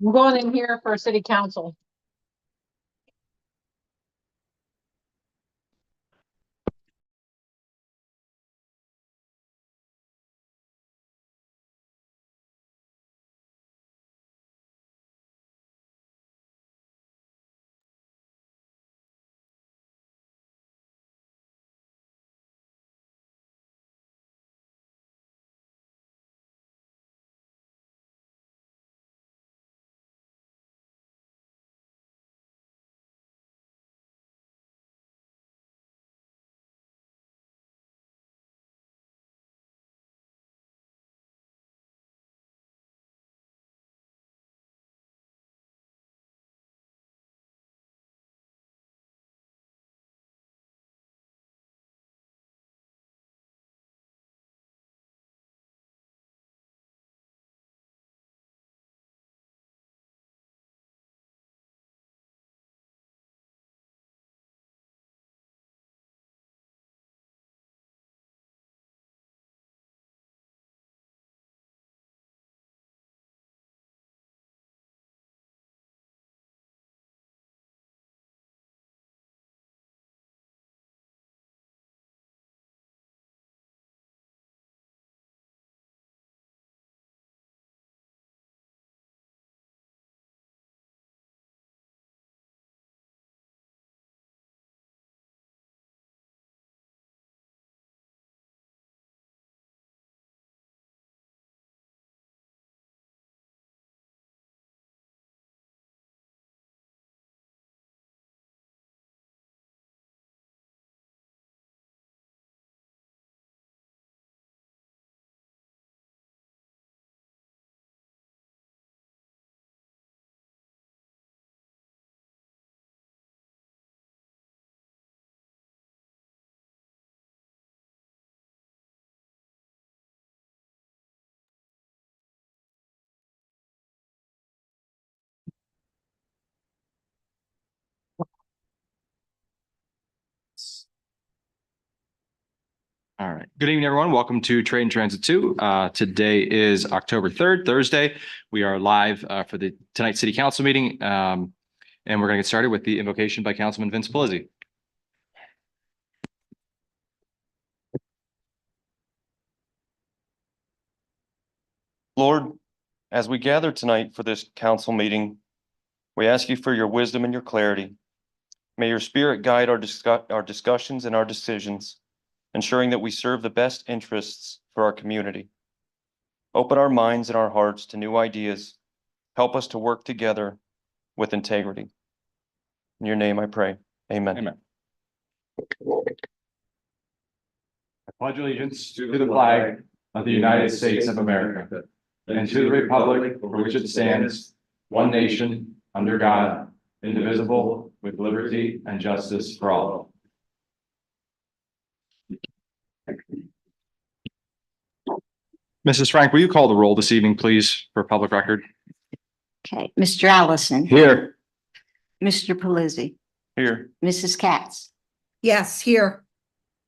I'm going in here for city council. All right. Good evening, everyone. Welcome to Trade and Transit 2. Today is October 3rd, Thursday. We are live for the tonight's City Council meeting. And we're going to get started with the invocation by Councilman Vince Pelizzi. Lord, as we gather tonight for this council meeting, we ask you for your wisdom and your clarity. May your spirit guide our discussions and our decisions, ensuring that we serve the best interests for our community. Open our minds and our hearts to new ideas. Help us to work together with integrity. In your name I pray. Amen. Amen. I pledge allegiance to the flag of the United States of America and to the republic for which it stands, one nation, under God, indivisible, with liberty and justice for all. Mrs. Frank, will you call the roll this evening, please, for public record? Okay, Mr. Allison. Here. Mr. Pelizzi. Here. Mrs. Katz. Yes, here.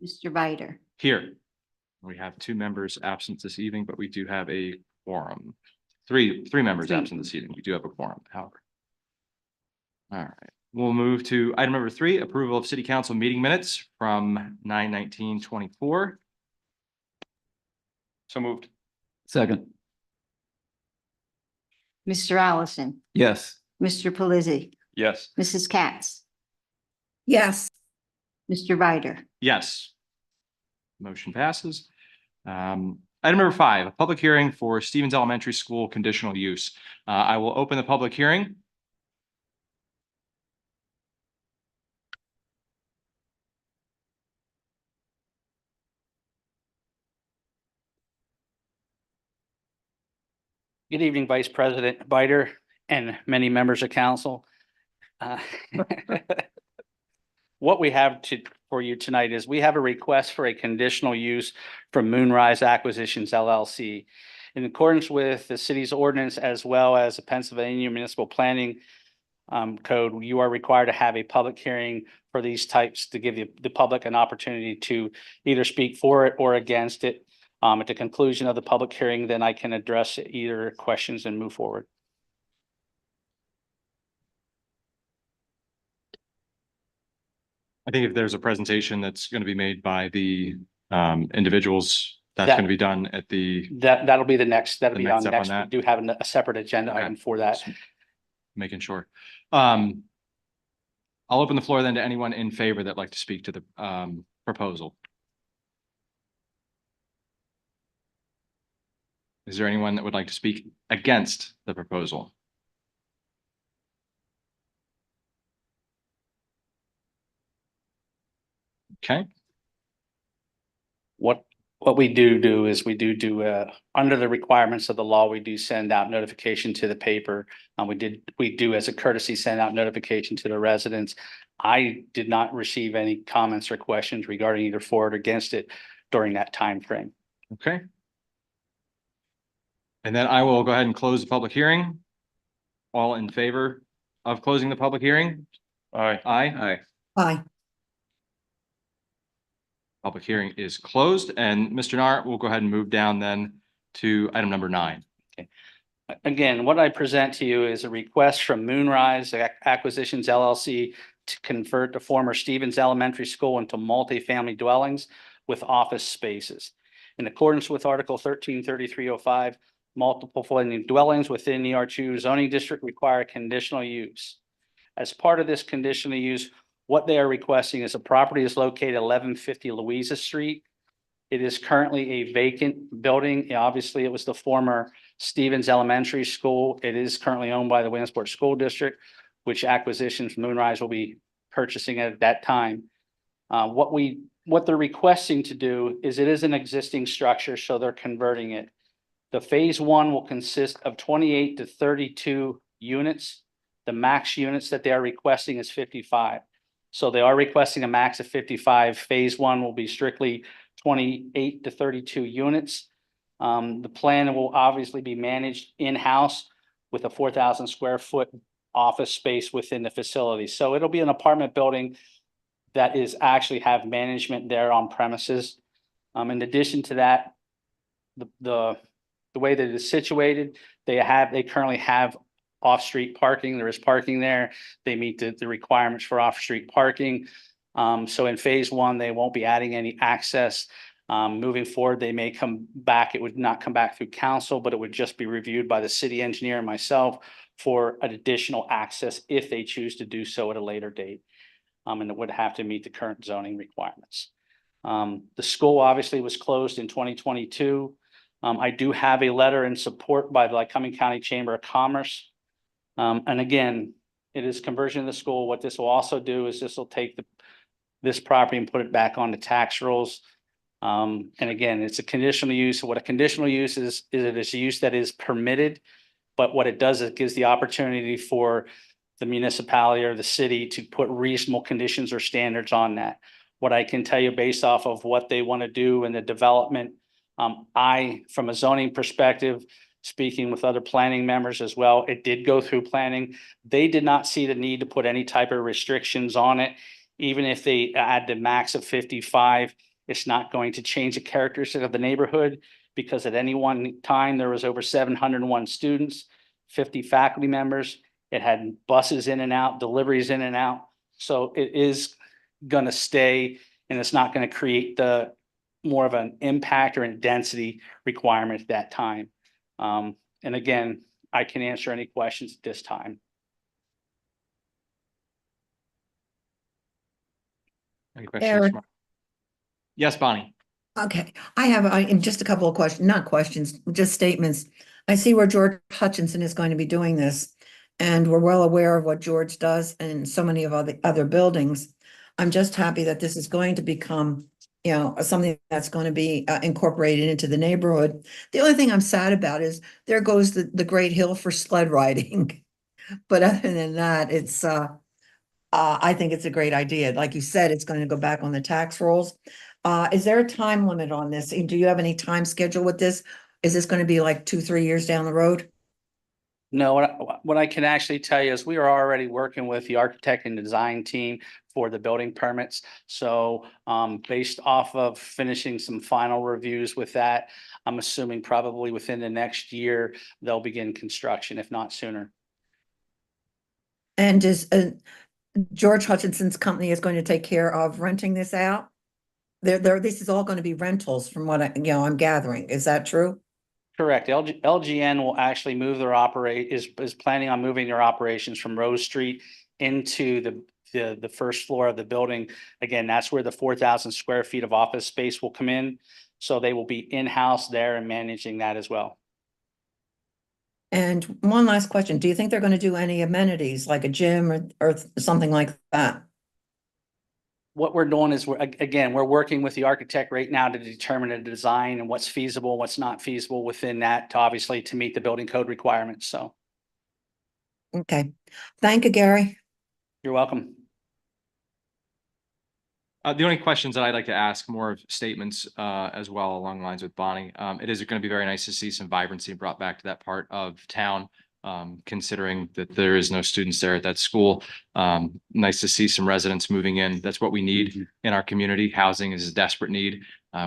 Mr. Biter. Here. We have 2 members absent this evening, but we do have a quorum. Three members absent this evening. We do have a quorum, however. All right. We'll move to item number 3, approval of City Council meeting minutes from 9/19/24. So moved. Second. Mr. Allison. Yes. Mr. Pelizzi. Yes. Mrs. Katz. Yes. Mr. Biter. Yes. Motion passes. Item number 5, a public hearing for Stevens Elementary School conditional use. I will open the public hearing. Good evening, Vice President Biter and many members of council. What we have for you tonight is we have a request for a conditional use from Moonrise Acquisitions LLC. In accordance with the city's ordinance as well as the Pennsylvania Municipal Planning Code, you are required to have a public hearing for these types to give the public an opportunity to either speak for it or against it. At the conclusion of the public hearing, then I can address either questions and move forward. I think if there's a presentation that's going to be made by the individuals, that's That- going to be done at the, That'll be that'll The be next on step on next. We that? do have a separate agenda Okay. item for that. making sure. I'll open the floor then to anyone in favor that'd like to speak to the proposal. Is there anyone that would like to speak against the proposal? Okay, What we do is we do under the requirements of the law, we do send out notification to the paper. We do as a courtesy send out notification to the residents. I did not receive any comments or questions regarding either for or against it during that time frame. okay. And then I will go ahead and close the public hearing. All in favor of closing the public hearing? Aye. Aye. Aye. Public hearing is closed, and Mr. Nart will go ahead and move down then to item number 9. Again, what I present to you is a request from Moonrise Acquisitions LLC to convert the former Stevens Elementary School into multifamily dwellings with office spaces. In accordance with Article 133305, multiple dwellings within the R2 zoning district require conditional use. As part of this conditional use, what they are requesting is a property is located 1150 Louisa Street. It is currently a vacant building. Obviously, it was the former Stevens Elementary School. It is currently owned by the Williamsport School District, which acquisitions Moonrise will be purchasing at that time. What they're requesting to do is it is an existing structure, so they're converting it. The phase 1 will consist of 28 to 32 units. The max units that they are requesting is 55. So they are requesting a max of 55. Phase 1 will be strictly 28 to 32 units. The plan will obviously be managed in-house with a 4,000 square foot office space within the facility. So it'll be an apartment building that is actually have management there on premises. In addition to that, the way that it is situated, they currently have off-street parking. There is parking there. They meet the requirements for off-street parking. So in phase 1, they won't be adding any access. Moving forward, they may come back. It would not come back through council, but it would just be reviewed by the city engineer and myself for an additional access if they choose to do so at a later date. And it would have to meet the current zoning requirements. The school obviously was closed in 2022. I do have a letter in support by the Lycoming County Chamber of Commerce. And again, it is conversion of the school. What this will also do is this will take this property and put it back on the tax rolls. And again, it's a conditional use. What a conditional use is it is a use that is permitted, but what it does, it gives the opportunity for the municipality or the city to put reasonable conditions or standards on that. What I can tell you based off of what they want to do in the development, from a zoning perspective, speaking with other planning members as well, it did go through planning. They did not see the need to put any type of restrictions on it. Even if they add the max of 55, it's not going to change the characteristic of the neighborhood because at any one time there was over 701 students, 50 faculty members. It had buses in and out, deliveries in and out. So it is going to stay and it's not going to create the more of an impact or a density requirement at that time. And again, I can answer any questions at this time. Any questions? Eric. Mark? Yes, Bonnie. Okay, I have just a couple of questions, not questions, just statements. I see where George Hutchinson is going to be doing this, and we're well aware of what George does and so many of other buildings. I'm just happy that this is going to become, something that's going to be incorporated into the neighborhood. The only thing I'm sad about is there goes the great hill for sled riding. But other than that, it's I think it's a great idea. Like you said, it's going to go back on the tax rolls. Is there a time limit on this? Do you have any time schedule with this? Is this going to be like 2-3 years down the road? No, what I can actually tell you is we are already working with the architect and design team for the building permits. So based off of finishing some final reviews with that, I'm assuming probably within the next year, they'll begin construction, if not sooner. And George Hutchinson's company is going to take care of renting this out? This is all going to be rentals from what I'm gathering. Is that true? Correct. LGN will actually move their is planning on moving their operations from Rose Street into the first floor of the building. Again, that's where the 4,000 square feet of office space will come in. So they will be in-house there and managing that as well. And one last question. Do you think they're going to do any amenities like a gym or something like that? What we're doing is we're working with the architect right now to determine a design and what's feasible, what's not feasible within that to obviously to meet the building code requirements. So Okay. Thank you, Gary. you're welcome. The only questions that I'd like to ask, more of statements as well along the lines with Bonnie. It is going to be very nice to see some vibrancy brought back to that part of town, considering that there is no students there at that school. Nice to see some residents moving in. That's what we need in our community. Housing is a desperate need.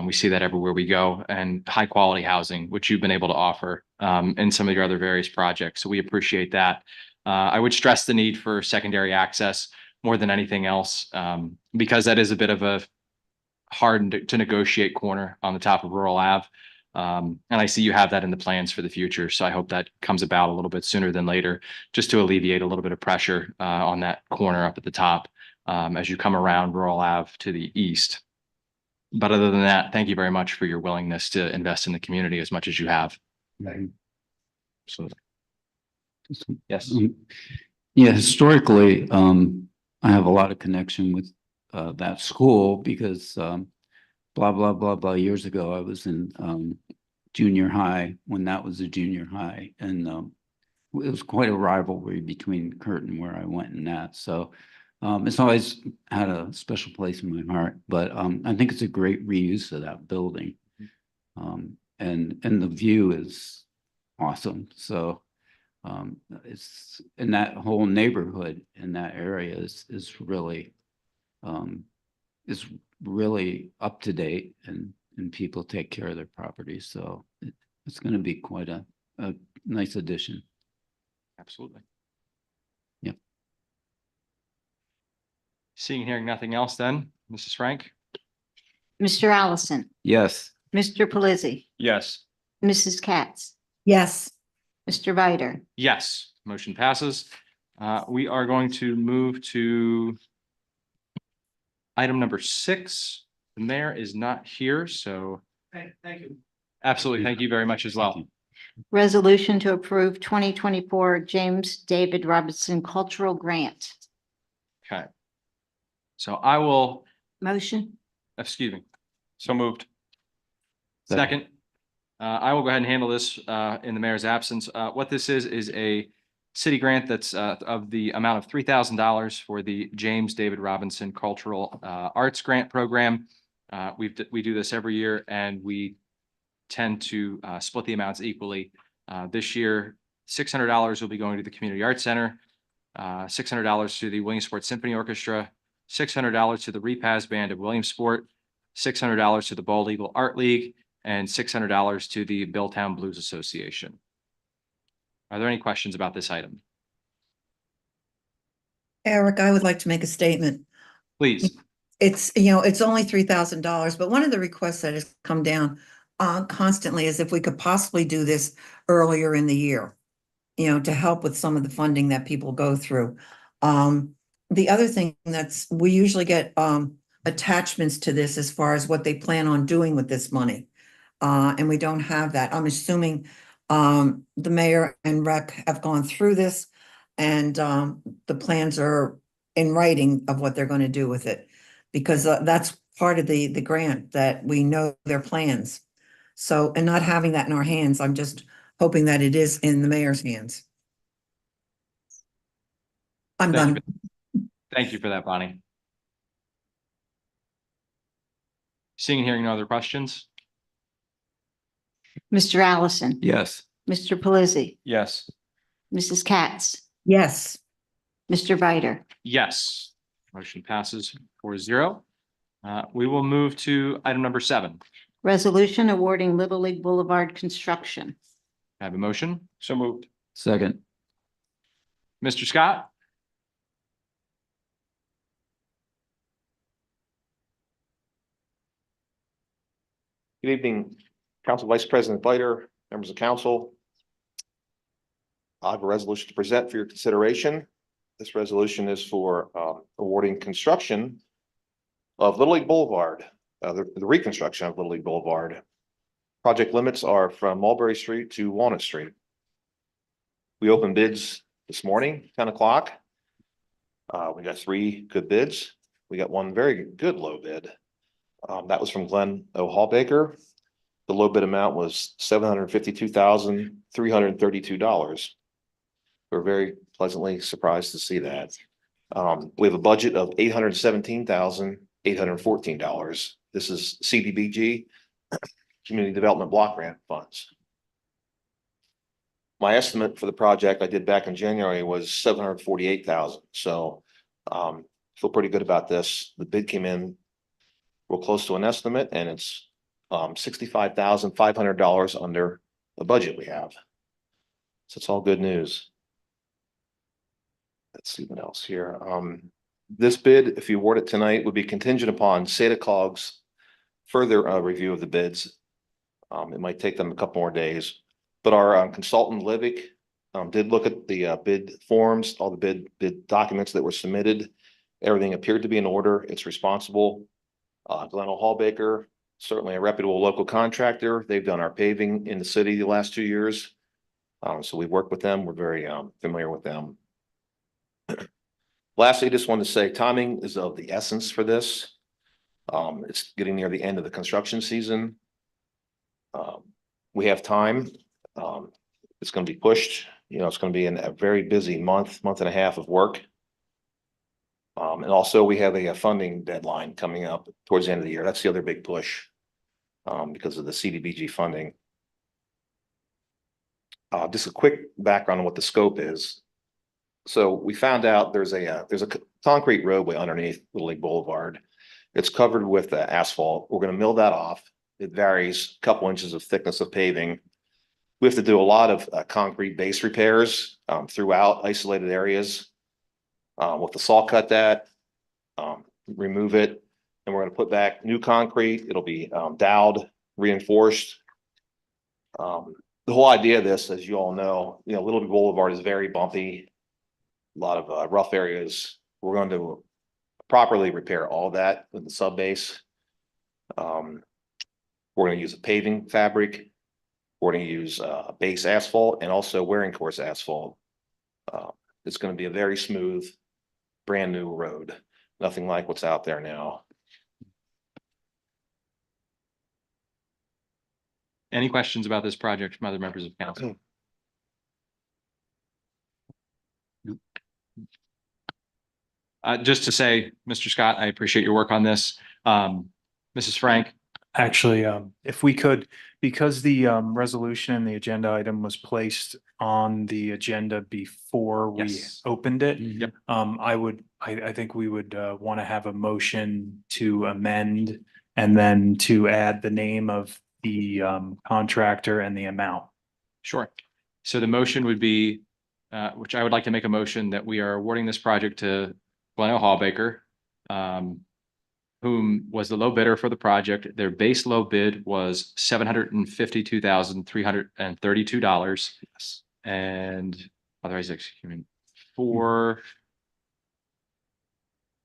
We see that everywhere we go, and high quality housing, which you've been able to offer in some of your other various projects. So we appreciate that. I would stress the need for secondary access more than anything else, because that is a bit of a hard to negotiate corner on the top of Rural Ave. And I see you have that in the plans for the future. So I hope that comes about a little bit sooner than later, just to alleviate a little bit of pressure on that corner up at the top as you come around Rural Ave to the east. But other than that, thank you very much for your willingness to invest in the community as much as you have. So, yes. Yeah, historically, I have a lot of connection with that school because blah, blah, blah, blah, years ago, I was in junior high when that was a junior high. And it was quite a rivalry between Curtin where I went and that. So it's always had a special place in my heart, but I think it's a great reuse of that building. And the view is awesome. So it's in that whole neighborhood in that area is really up to date, and people take care of their properties. So it's going to be quite a nice addition. Absolutely. Yep. Seeing and hearing nothing else then, Mrs. Frank? Mr. Allison, Yes. Mr. Pelisi, Yes. Mrs. Katz, Yes. Mr. Viter, Yes, motion passes. We are going to move to item number 6. The mayor is not here, so. Thank you. Absolutely. Thank you very much as well. resolution to approve 2024 James David Robinson Cultural Grant. Okay. So I will, Motion, excuse me, So moved. second. I will go ahead and handle this in the mayor's absence. What this is a city grant that's of the amount of $3,000 for the James David Robinson Cultural Arts Grant Program. We do this every year, and we tend to split the amounts equally. This year, $600 will be going to the Community Arts Center, $600 to the Williamsport Symphony Orchestra, $600 to the Repaz Band of Williamsport, $600 to the Bald Eagle Art League, and $600 to the Billtown Blues Association. Are there any questions about this item? Eric, I would like to make a statement. Please. It's, it's only $3,000, but one of the requests that has come down constantly is if we could possibly do this earlier in the year, to help with some of the funding that people go through. The other thing we usually get attachments to this as far as what they plan on doing with this money. And we don't have that. I'm assuming the mayor and rec have gone through this, and the plans are in writing of what they're going to do with it, because that's part of the grant, that we know their plans. So, and not having that in our hands, I'm just hoping that it is in the mayor's hands. I'm Thank done. Thank you for that, Bonnie. Seeing and hearing no other questions? Mr. Allison, Yes. Mr. Pelisi, Yes. Mrs. Katz, Yes. Mr. Viter, Yes. Motion passes 4-0. We will move to item number 7. resolution awarding Little League Boulevard construction. I have a motion. So moved. Second. Mr. Scott? Good evening, Council Vice President Biter, members of council. I have a resolution to present for your consideration. This resolution is for awarding construction of Little League Boulevard, the reconstruction of Little League Boulevard. Project limits are from Mulberry Street to Walnut Street. We opened bids this morning, 10 o'clock. We got 3 good bids. We got 1 very good low bid. That was from Glenn O. Hallbaker. The low bid amount was $752,332. We're very pleasantly surprised to see that. We have a budget of $817,814. This is CDBG, Community Development Block Grant Funds. My estimate for the project I did back in January was $748,000. So feel pretty good about this. The bid came in real close to an estimate, and it's $65,500 under the budget we have. So it's all good news. Let's see what else here. This bid, if you award it tonight, would be contingent upon SEDACOG's further review of the bids. It might take them a couple more days, but our consultant Livick did look at the bid forms, all the bid documents that were submitted. Everything appeared to be in order. It's responsible. Glenn O. Hallbaker, certainly a reputable local contractor. They've done our paving in the city the last 2 years. So we've worked with them. We're very familiar with them. Lastly, just wanted to say timing is of the essence for this. It's getting near the end of the construction season. We have time. It's going to be pushed. You know, it's going to be a very busy month and a half of work. And also we have a funding deadline coming up towards the end of the year. That's the other big push because of the CDBG funding. Just a quick background on what the scope is. So we found out there's a concrete roadway underneath Little League Boulevard. It's covered with asphalt. We're going to mill that off. It varies a couple inches of thickness of paving. We have to do a lot of concrete base repairs throughout isolated areas. We'll have to saw cut that, remove it, and we're going to put back new concrete. It'll be doweled, reinforced. The whole idea of this, as you all know, Little League Boulevard is very bumpy. A lot of rough areas. We're going to properly repair all that with the sub base. We're going to use a paving fabric. We're going to use base asphalt and also wearing course asphalt. It's going to be a very smooth, brand new road. Nothing like what's out there now. Any questions about this project from other members of council? Just to say, Mr. Scott, I appreciate your work on this. Mrs. Frank. Actually, if we could, because the resolution and the agenda item was placed on the agenda before we Yes. opened it. Yep. I think we would want to have a motion to amend and then to add the name of the contractor and the amount. Sure. So the motion would be, which I would like to make a motion that we are awarding this project to Glenn O. Hallbaker, whom was the low bidder for the project. Their base low bid was $752,332. Yes. And authorized execution for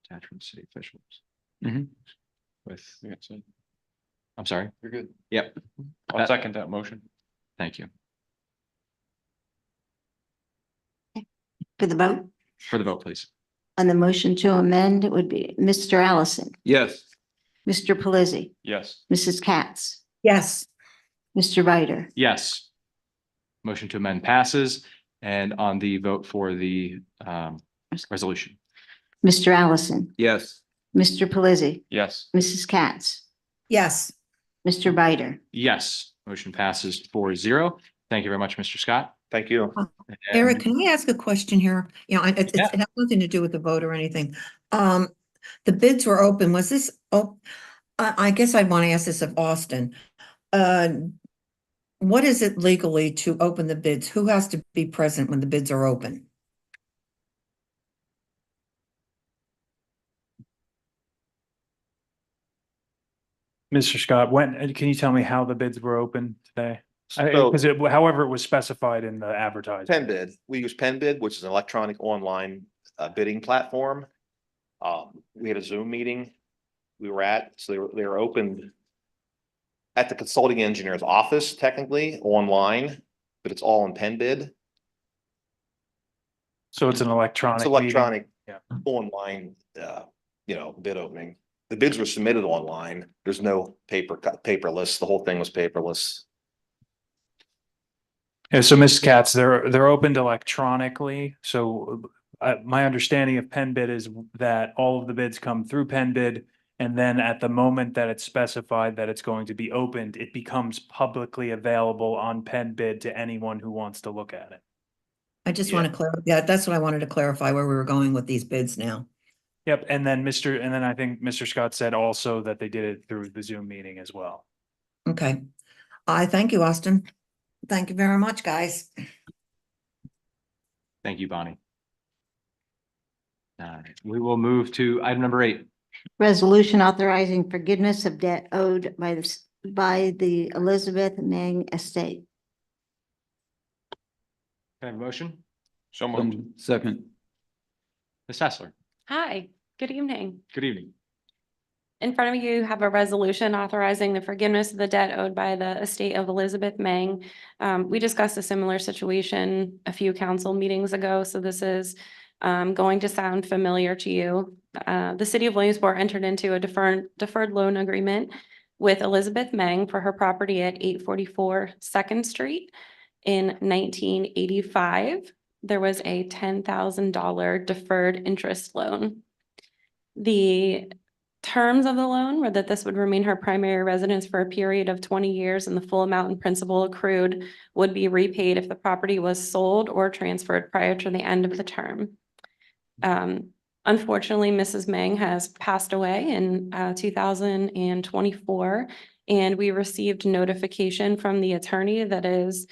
attachment city officials. With, I'm sorry. You're good. Yep. I'll second that motion. Thank you. For the vote, For the vote, please. on the motion to amend, it would be Mr. Allison, Yes. Mr. Pelisi, Yes. Mrs. Katz, Yes, Mr. Ryder, Yes. Motion to amend passes. And on the vote for the resolution. Mr. Allison, Yes. Mr. Pelisi, Yes. Mrs. Katz, yes. Mr. Ryder. Yes, motion passes 4-0. Thank you very much, Mr. Scott. Thank you. Eric, can I ask a question here? It Yeah. has nothing to do with the vote or anything. The bids were open. Was this, I guess I'd want to ask this of Austin. What is it legally to open the bids? Who has to be present when the bids are open? Mr. Scott, can you tell me how the bids were open today? So Because however it was specified in the advertising. Pen bid, we use Pen bid, which is an electronic online bidding platform. We had a Zoom meeting we were at, so they were opened at the consulting engineer's office, technically online, but it's all in Pen bid. So it's an electronic. It's electronic, Yeah. online, bid opening. The bids were submitted online. There's no paperless. The whole thing was paperless. Yeah, so Ms. Katz, they're opened electronically. So my understanding of Pen bid is that all of the bids come through Pen bid. And then at the moment that it's specified that it's going to be opened, it becomes publicly available on Pen bid to anyone who wants to look at it. I just want to clarify, yeah, that's what I wanted to clarify where we were going with these bids now. Yep, and then I think Mr. Scott said also that they did it through the Zoom meeting as well. Okay. I thank you, Austin. Thank you very much, guys. Thank you, Bonnie. All right, we will move to item number 8. Resolution authorizing forgiveness of debt owed by the Elizabeth Meng Estate. Can I have a motion? So moved. Second. Ms. Hassler, Hi, good evening. good evening. In front of you have a resolution authorizing the forgiveness of the debt owed by the estate of Elizabeth Meng. We discussed a similar situation a few council meetings ago, so this is going to sound familiar to you. The city of Williamsport entered into a deferred loan agreement with Elizabeth Meng for her property at 844 2nd Street in 1985. There was a $10,000 deferred interest loan. The terms of the loan were that this would remain her primary residence for a period of 20 years, and the full amount in principal accrued would be repaid if the property was sold or transferred prior to the end of the term. Unfortunately, Mrs. Meng has passed away in 2024, and we received notification from the attorney that is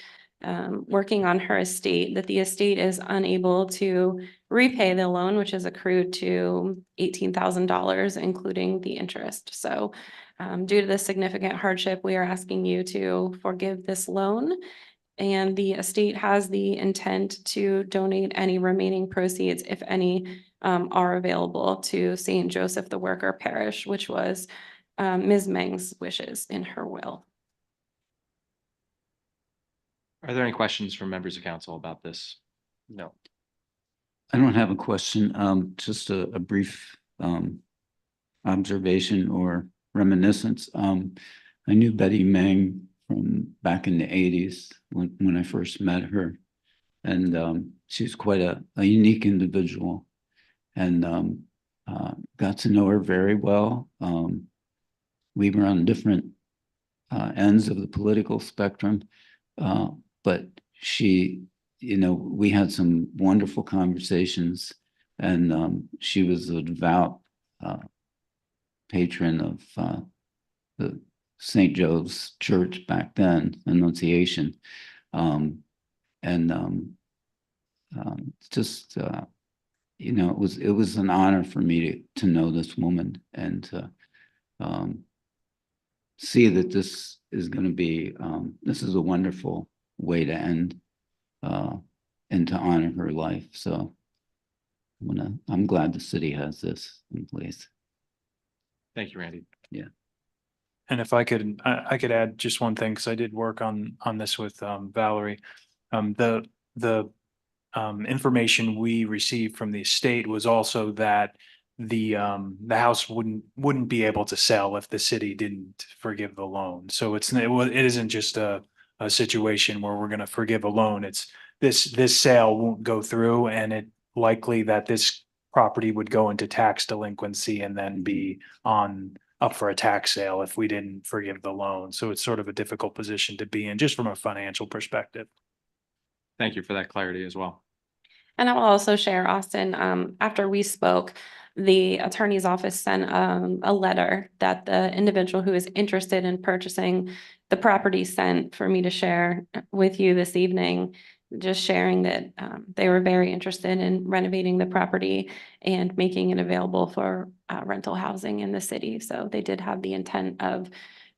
working on her estate that the estate is unable to repay the loan, which is accrued to $18,000, including the interest. So due to the significant hardship, we are asking you to forgive this loan. And the estate has the intent to donate any remaining proceeds, if any, are available to St. Joseph the Worker Parish, which was Ms. Meng's wishes in her will. Are there any questions from members of council about this? No. I don't have a question, just a brief observation or reminiscence. I knew Betty Meng from back in the 80s when I first met her. And she's quite a unique individual, and got to know her very well. We were on different ends of the political spectrum, but she, we had some wonderful conversations, and she was a devout patron of the St. Joe's Church back then, Annunciation. Just it was an honor for me to know this woman and to see that this is going to be this is a wonderful way to end and to honor her life. So I'm glad the city has this in place. Thank you, Randy. Yeah. And if I could add just one thing, because I did work on this with Valerie. The information we received from the estate was also that the house wouldn't be able to sell if the city didn't forgive the loan. So it isn't just a situation where we're going to forgive a loan. It's this sale won't go through, and it likely that this property would go into tax delinquency and then be up for a tax sale if we didn't forgive the loan. So it's sort of a difficult position to be in just from a financial perspective. Thank you for that clarity as well. And I will also share, Austin, after we spoke, the attorney's office sent a letter that the individual who is interested in purchasing the property sent for me to share with you this evening. just sharing that they were very interested in renovating the property and making it available for rental housing in the city. So they did have the intent of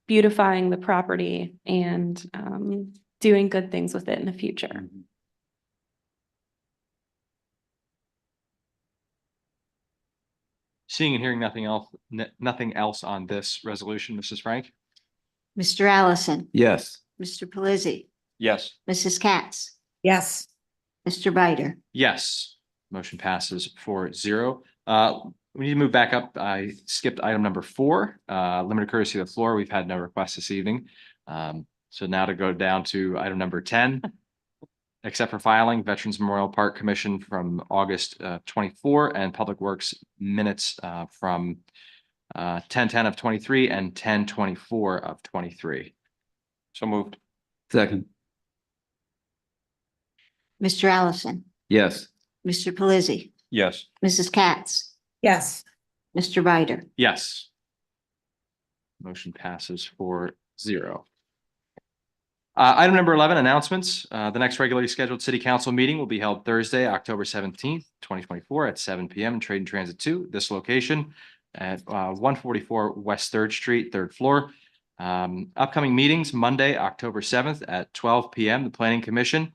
beautifying the property and doing good things with it in the future. Seeing and hearing nothing else on this resolution, Mrs. Frank? Mr. Allison, Yes. Mr. Pelisi, Yes. Mrs. Katz, Yes, Mr. Bider. Yes, motion passes 4-0. We need to move back up. I skipped item number 4, limited courtesy of the floor. We've had no requests this evening. So now to go down to item number 10. Except for filing Veterans Memorial Park Commission from August 24 and Public Works minutes from 10/10 of 23 and 10/24 of 23. So moved. Second. Mr. Allison, Yes. Mr. Pelisi, Yes. Mrs. Katz, yes, Mr. Bider. Yes. Motion passes 4-0. Item number 11, announcements. The next regularly scheduled city council meeting will be held Thursday, October 17th, 2024 at 7 p.m. in Trade and Transit 2, this location at 144 West 3rd Street, 3rd floor. Upcoming meetings, Monday, October 7th at 12 p.m., the Planning Commission.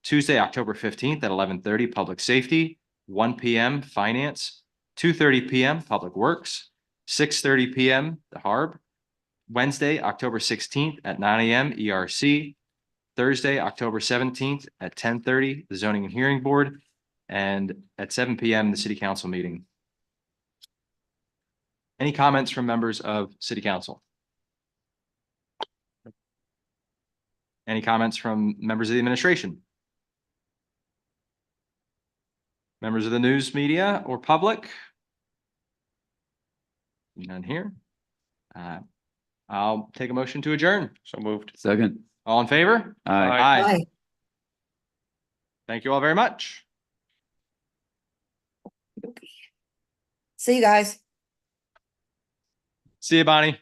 Tuesday, October 15th at 11:30, Public Safety, 1 p.m., Finance, 2:30 p.m., Public Works, 6:30 p.m., the Harb. Wednesday, October 16th at 9 a.m. ERC, Thursday, October 17th at 10:30, the Zoning and Hearing Board, and at 7 p.m., the City Council meeting. Any comments from members of City Council? Any comments from members of the administration? Members of the news media or public? None here. I'll take a motion to adjourn. So moved. Second. All in favor? Aye. aye. Thank you all very much. See you guys. See you, Bonnie.